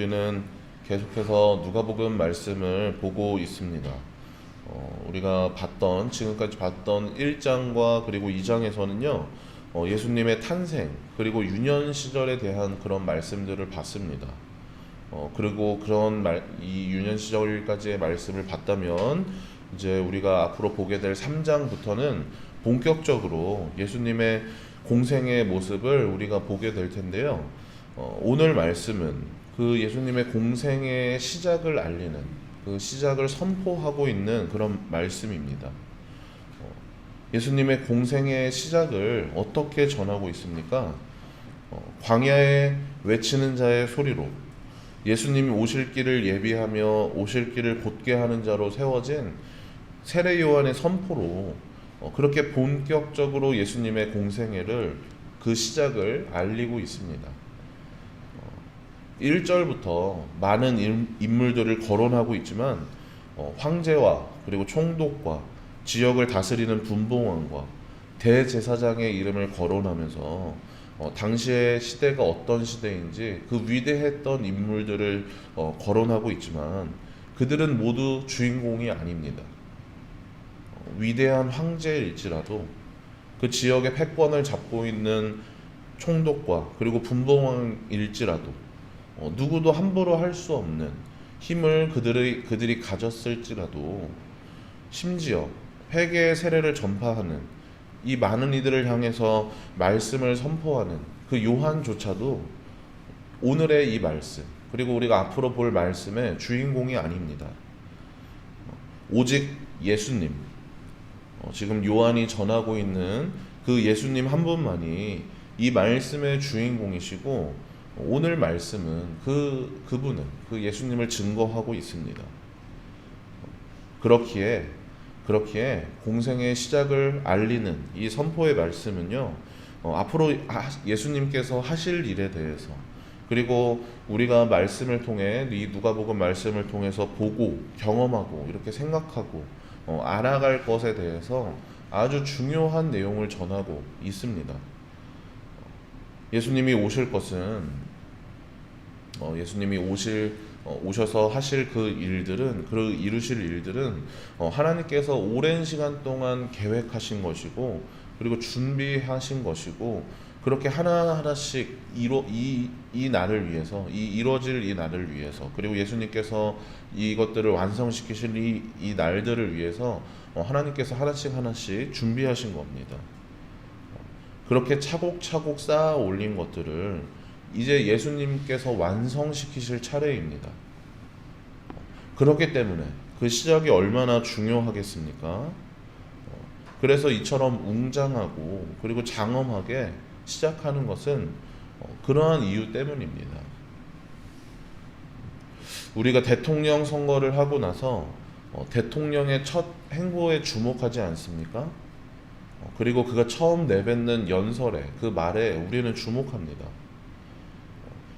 우리는 계속해서 누가복음 말씀을 보고 있습니다. 우리가 지금까지 봤던 1장과 그리고 2장에서는요, 예수님의 탄생 그리고 유년 시절에 대한 그런 말씀들을 봤습니다. 그리고 이 유년 시절까지의 말씀을 봤다면 이제 우리가 앞으로 보게 될 3장부터는 본격적으로 예수님의 공생의 모습을 우리가 보게 될 텐데요. 오늘 말씀은 그 예수님의 공생의 시작을 알리는, 그 시작을 선포하고 있는 그런 말씀입니다. 예수님의 공생의 시작을 어떻게 전하고 있습니까? 광야에 외치는 자의 소리로, 예수님이 오실 길을 예비하며 오실 길을 곧게 하는 자로 세워진 세례 요한의 선포로 그렇게 본격적으로 예수님의 공생애를, 그 시작을 알리고 있습니다. 1절부터 많은 인물들을 거론하고 있지만 황제와 그리고 총독과 지역을 다스리는 분봉왕과 대제사장의 이름을 거론하면서 당시의 시대가 어떤 시대인지 그 위대했던 인물들을 거론하고 있지만 그들은 모두 주인공이 아닙니다. 위대한 황제일지라도 그 지역의 패권을 잡고 있는 총독과 그리고 분봉왕일지라도 누구도 함부로 할 수 없는 힘을 그들이 가졌을지라도, 심지어 회개의 세례를 전파하는 이 많은 이들을 향해서 말씀을 선포하는 그 요한조차도 오늘의 이 말씀, 그리고 우리가 앞으로 볼 말씀의 주인공이 아닙니다. 오직 예수님, 지금 요한이 전하고 있는 그 예수님 한 분만이 이 말씀의 주인공이시고, 오늘 말씀은 그분은 그 예수님을 증거하고 있습니다. 그렇기에 공생의 시작을 알리는 이 선포의 말씀은요, 앞으로 예수님께서 하실 일에 대해서, 그리고 우리가 말씀을 통해, 이 누가복음 말씀을 통해서 보고 경험하고 이렇게 생각하고 알아갈 것에 대해서 아주 중요한 내용을 전하고 있습니다. 예수님이 오실 것은, 예수님이 오셔서 하실 이루실 일들은 하나님께서 오랜 시간 동안 계획하신 것이고, 그리고 준비하신 것이고, 그렇게 하나하나씩 이 날을 위해서, 이루어질 이 날을 위해서, 그리고 예수님께서 이것들을 완성시키실 이 날들을 위해서 하나님께서 하나씩 준비하신 겁니다. 그렇게 차곡차곡 쌓아 올린 것들을 이제 예수님께서 완성시키실 차례입니다. 그렇기 때문에 그 시작이 얼마나 중요하겠습니까? 그래서 이처럼 웅장하고 그리고 장엄하게 시작하는 것은 그러한 이유 때문입니다. 우리가 대통령 선거를 하고 나서 대통령의 첫 행보에 주목하지 않습니까? 그리고 그가 처음 내뱉는 연설에, 그 말에 우리는 주목합니다.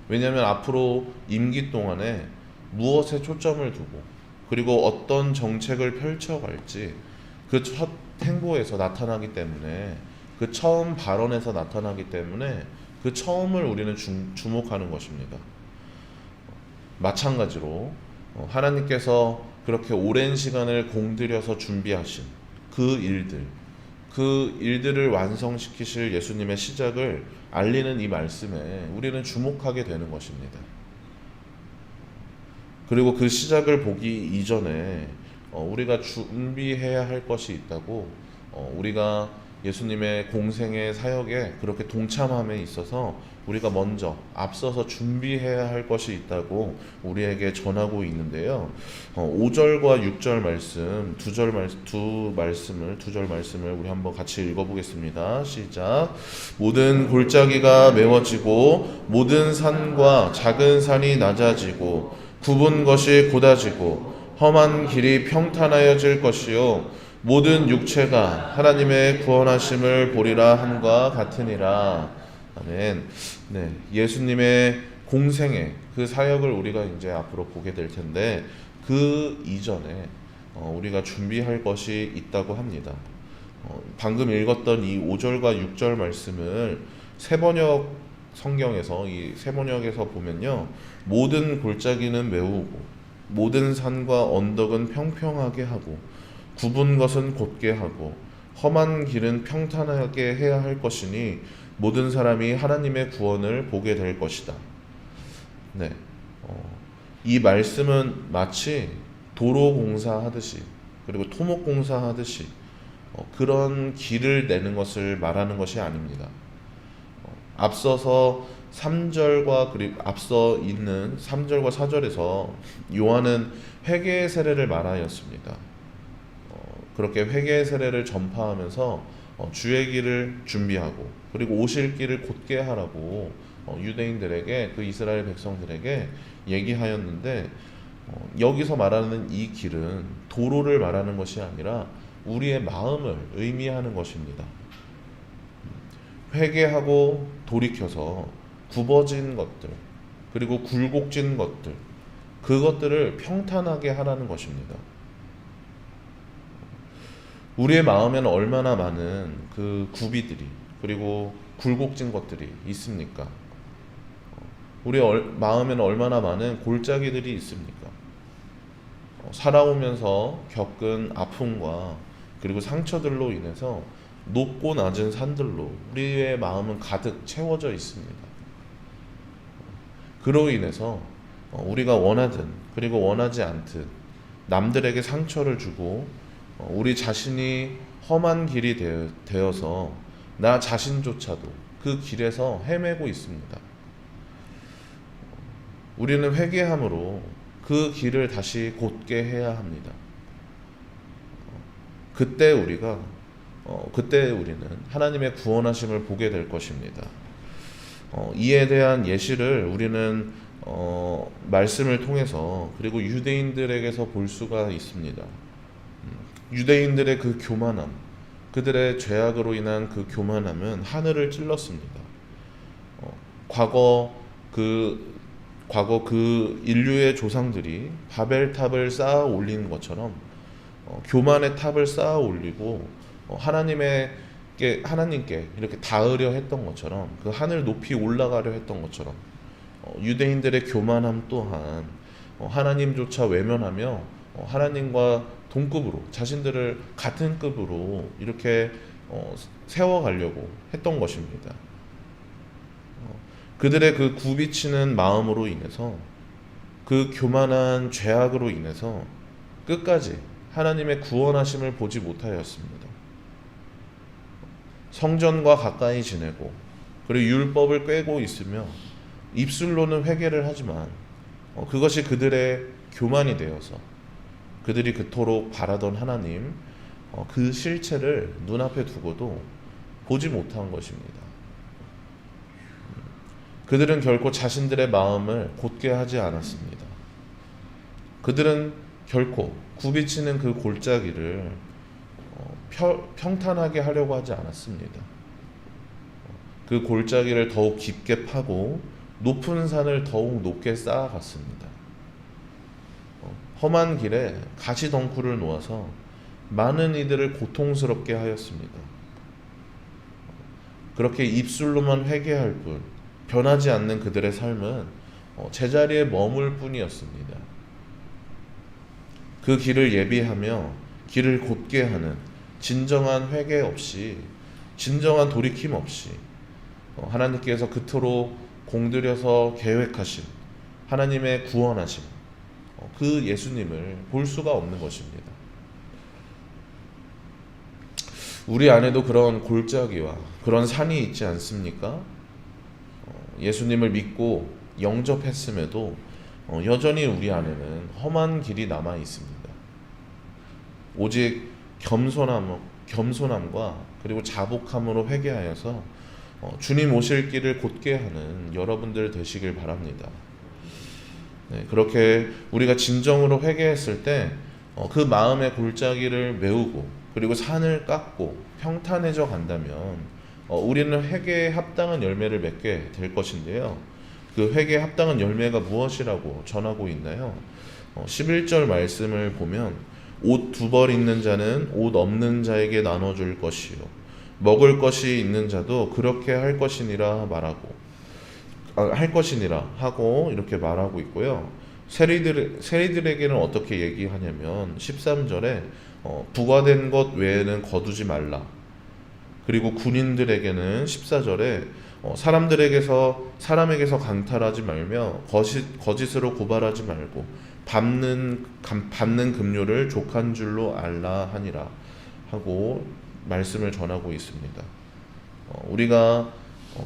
왜냐하면 앞으로 임기 동안에 무엇에 초점을 두고, 그리고 어떤 정책을 펼쳐갈지 그 첫 행보에서 나타나기 때문에, 그 처음 발언에서 나타나기 때문에 그 처음을 우리는 주목하는 것입니다. 마찬가지로 하나님께서 그렇게 오랜 시간을 공들여서 준비하신 그 일들을 완성시키실 예수님의 시작을 알리는 이 말씀에 우리는 주목하게 되는 것입니다. 그리고 그 시작을 보기 이전에 우리가 준비해야 할 것이 있다고, 우리가 예수님의 공생의 사역에 그렇게 동참함에 있어서 우리가 먼저 앞서서 준비해야 할 것이 있다고 우리에게 전하고 있는데요. 5절과 6절 말씀, 두 절 말씀을 우리 한번 같이 읽어보겠습니다. 시작. 모든 골짜기가 메워지고 모든 산과 작은 산이 낮아지고 굽은 것이 곧아지고 험한 길이 평탄하여질 것이요 모든 육체가 하나님의 구원하심을 보리라 함과 같으니라. 아멘. 네, 예수님의 공생의 그 사역을 우리가 이제 앞으로 보게 될 텐데, 그 이전에 우리가 준비할 것이 있다고 합니다. 방금 읽었던 이 5절과 6절 말씀을 새 번역 성경에서 이 세번역에서 보면요, 모든 골짜기는 메우고 모든 산과 언덕은 평평하게 하고 굽은 것은 곧게 하고 험한 길은 평탄하게 해야 할 것이니 모든 사람이 하나님의 구원을 보게 될 것이다. 네, 이 말씀은 마치 도로 공사하듯이 그리고 토목 공사하듯이 그런 길을 내는 것을 말하는 것이 아닙니다. 앞서서 3절과 그리고 앞서 있는 3절과 4절에서 요한은 회개의 세례를 말하였습니다. 그렇게 회개의 세례를 전파하면서 주의 길을 준비하고 그리고 오실 길을 곧게 하라고 유대인들에게, 그 이스라엘 백성들에게 얘기하였는데, 여기서 말하는 이 길은 도로를 말하는 것이 아니라 우리의 마음을 의미하는 것입니다. 회개하고 돌이켜서 굽어진 것들 그리고 굴곡진 것들, 그것들을 평탄하게 하라는 것입니다. 우리의 마음에는 얼마나 많은 그 굽이들이 그리고 굴곡진 것들이 있습니까? 우리의 마음에는 얼마나 많은 골짜기들이 있습니까? 살아오면서 겪은 아픔과 그리고 상처들로 인해서 높고 낮은 산들로 우리의 마음은 가득 채워져 있습니다. 그로 인해서 우리가 원하든 그리고 원하지 않든 남들에게 상처를 주고 우리 자신이 험한 길이 되어서 나 자신조차도 그 길에서 헤매고 있습니다. 우리는 회개함으로 그 길을 다시 곧게 해야 합니다. 그때 우리는 하나님의 구원하심을 보게 될 것입니다. 이에 대한 예시를 우리는 말씀을 통해서 그리고 유대인들에게서 볼 수가 있습니다. 유대인들의 그 교만함, 그들의 죄악으로 인한 그 교만함은 하늘을 찔렀습니다. 과거 그 인류의 조상들이 바벨탑을 쌓아 올린 것처럼 교만의 탑을 쌓아 올리고 하나님께 이렇게 닿으려 했던 것처럼, 그 하늘 높이 올라가려 했던 것처럼 유대인들의 교만함 또한 하나님조차 외면하며 하나님과 동급으로, 자신들을 같은 급으로 이렇게 세워가려고 했던 것입니다. 그들의 그 굽이치는 마음으로 인해서, 그 교만한 죄악으로 인해서 끝까지 하나님의 구원하심을 보지 못하였습니다. 성전과 가까이 지내고 그리고 율법을 꿰고 있으며 입술로는 회개를 하지만 그것이 그들의 교만이 되어서 그들이 그토록 바라던 하나님, 그 실체를 눈앞에 두고도 보지 못한 것입니다. 그들은 결코 자신들의 마음을 곧게 하지 않았습니다. 그들은 결코 굽이치는 그 골짜기를 평탄하게 하려고 하지 않았습니다. 그 골짜기를 더욱 깊게 파고 높은 산을 더욱 높게 쌓아갔습니다. 험한 길에 가시덩굴을 놓아서 많은 이들을 고통스럽게 하였습니다. 그렇게 입술로만 회개할 뿐 변하지 않는 그들의 삶은 제자리에 머물 뿐이었습니다. 그 길을 예비하며 길을 곧게 하는 진정한 회개 없이, 진정한 돌이킴 없이 하나님께서 그토록 공들여서 계획하신 하나님의 구원하심, 그 예수님을 볼 수가 없는 것입니다. 우리 안에도 그런 골짜기와 그런 산이 있지 않습니까? 예수님을 믿고 영접했음에도 여전히 우리 안에는 험한 길이 남아 있습니다. 오직 겸손함과 그리고 자복함으로 회개하여서 주님 오실 길을 곧게 하는 여러분들 되시길 바랍니다. 네, 그렇게 우리가 진정으로 회개했을 때 그 마음의 골짜기를 메우고 그리고 산을 깎고 평탄해져 간다면 우리는 회개에 합당한 열매를 맺게 될 것인데요. 그 회개에 합당한 열매가 무엇이라고 전하고 있나요? 11절 말씀을 보면 옷 2벌 있는 자는 옷 없는 자에게 나눠줄 것이요 먹을 것이 있는 자도 그렇게 할 것이니라 말하고, 할 것이니라 하고 이렇게 말하고 있고요. 세리들에게는 어떻게 얘기하냐면 13절에 부과된 것 외에는 거두지 말라. 그리고 군인들에게는 14절에 사람에게서 강탈하지 말며 거짓으로 고발하지 말고 받는 급료를 족한 줄로 알라 하니라 하고 말씀을 전하고 있습니다. 우리가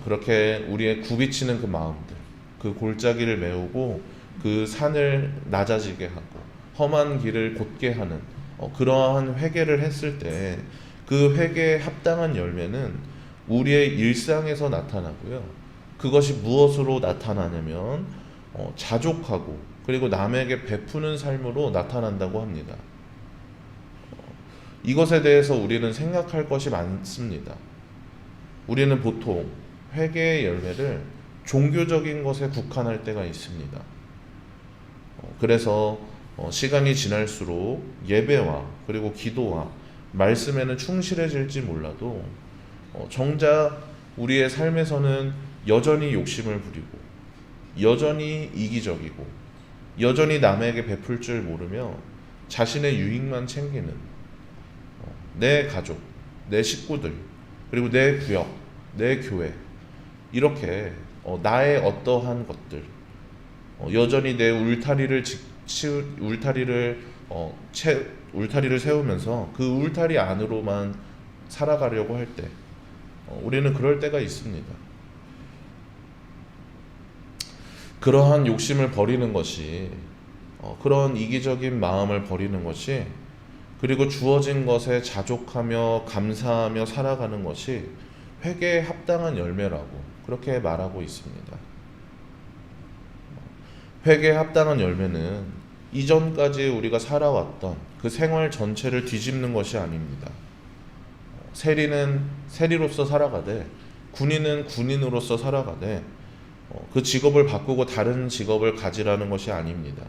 그렇게 우리의 굽이치는 그 마음들, 그 골짜기를 메우고 그 산을 낮아지게 하고 험한 길을 곧게 하는 그러한 회개를 했을 때 그 회개에 합당한 열매는 우리의 일상에서 나타나고요. 그것이 무엇으로 나타나냐면 자족하고 그리고 남에게 베푸는 삶으로 나타난다고 합니다. 이것에 대해서 우리는 생각할 것이 많습니다. 우리는 보통 회개의 열매를 종교적인 것에 국한할 때가 있습니다. 그래서 시간이 지날수록 예배와 그리고 기도와 말씀에는 충실해질지 몰라도 정작 우리의 삶에서는 여전히 욕심을 부리고 여전히 이기적이고 여전히 남에게 베풀 줄 모르며 자신의 유익만 챙기는 내 가족, 내 식구들, 그리고 내 구역, 내 교회 이렇게 나의 어떠한 것들 여전히 내 울타리를 세우면서 그 울타리 안으로만 살아가려고 할 때 우리는 그럴 때가 있습니다. 그러한 욕심을 버리는 것이 그런 이기적인 마음을 버리는 것이 그리고 주어진 것에 자족하며 감사하며 살아가는 것이 회개에 합당한 열매라고 그렇게 말하고 있습니다. 회개에 합당한 열매는 이전까지 우리가 살아왔던 그 생활 전체를 뒤집는 것이 아닙니다. 세리는 세리로서 살아가되 군인은 군인으로서 살아가되 그 직업을 바꾸고 다른 직업을 가지라는 것이 아닙니다.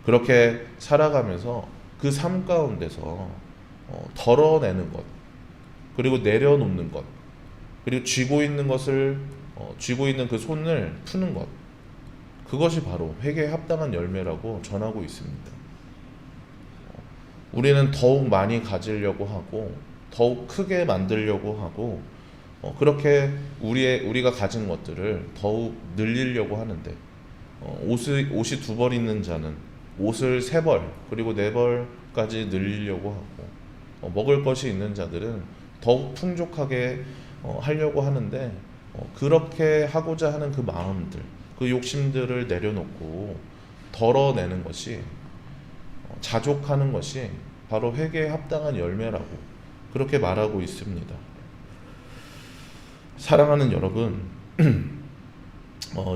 그렇게 살아가면서 그 삶 가운데서 덜어내는 것 그리고 내려놓는 것 그리고 쥐고 있는 그 손을 푸는 것 그것이 바로 회개에 합당한 열매라고 전하고 있습니다. 우리는 더욱 많이 가지려고 하고 더욱 크게 만들려고 하고 그렇게 우리가 가진 것들을 더욱 늘리려고 하는데 옷이 2벌 있는 자는 옷을 3벌 그리고 4벌까지 늘리려고 하고 먹을 것이 있는 자들은 더욱 풍족하게 하려고 하는데 그렇게 하고자 하는 그 마음들 그 욕심들을 내려놓고 덜어내는 것이 자족하는 것이 바로 회개에 합당한 열매라고 그렇게 말하고 있습니다. 사랑하는 여러분,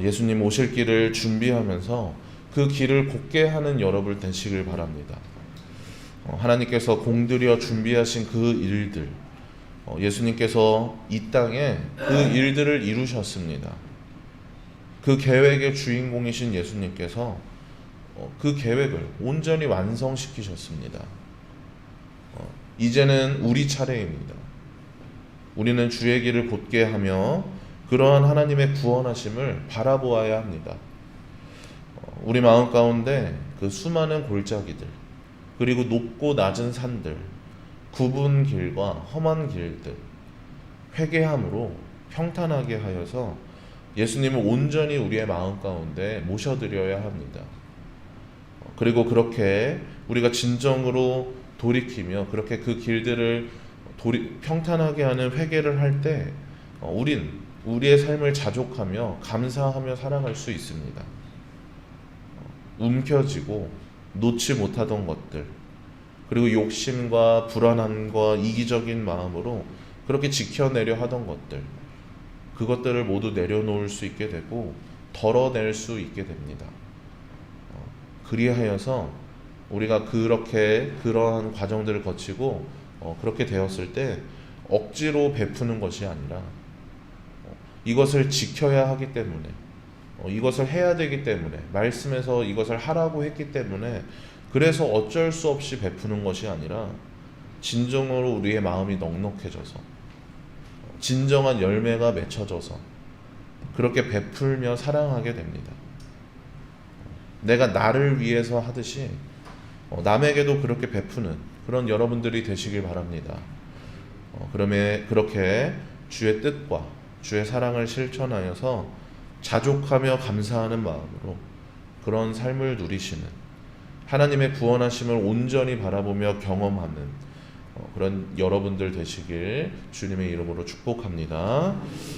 예수님 오실 길을 준비하면서 그 길을 곧게 하는 여러분 되시길 바랍니다. 하나님께서 공들여 준비하신 그 일들, 예수님께서 이 땅에 그 일들을 이루셨습니다. 그 계획의 주인공이신 예수님께서 그 계획을 온전히 완성시키셨습니다. 이제는 우리 차례입니다. 우리는 주의 길을 곧게 하며 그러한 하나님의 구원하심을 바라보아야 합니다. 우리 마음 가운데 그 수많은 골짜기들 그리고 높고 낮은 산들 굽은 길과 험한 길들 회개함으로 평탄하게 하여서 예수님을 온전히 우리의 마음 가운데 모셔드려야 합니다. 그리고 그렇게 우리가 진정으로 돌이키며 그렇게 그 길들을 평탄하게 하는 회개를 할 때 우리의 삶을 자족하며 감사하며 살아갈 수 있습니다. 움켜쥐고 놓지 못하던 것들 그리고 욕심과 불안함과 이기적인 마음으로 그렇게 지켜내려 하던 것들 그것들을 모두 내려놓을 수 있게 되고 덜어낼 수 있게 됩니다. 그리하여서 우리가 그러한 과정들을 거치고 그렇게 되었을 때 억지로 베푸는 것이 아니라 이것을 지켜야 하기 때문에 이것을 해야 되기 때문에 말씀에서 이것을 하라고 했기 때문에 그래서 어쩔 수 없이 베푸는 것이 아니라 진정으로 우리의 마음이 넉넉해져서 진정한 열매가 맺혀져서 그렇게 베풀며 사랑하게 됩니다. 내가 나를 위해서 하듯이 남에게도 그렇게 베푸는 그런 여러분들이 되시길 바랍니다. 그렇게 주의 뜻과 주의 사랑을 실천하여서 자족하며 감사하는 마음으로 그런 삶을 누리시는, 하나님의 구원하심을 온전히 바라보며 경험하는 그런 여러분들 되시길 주님의 이름으로 축복합니다.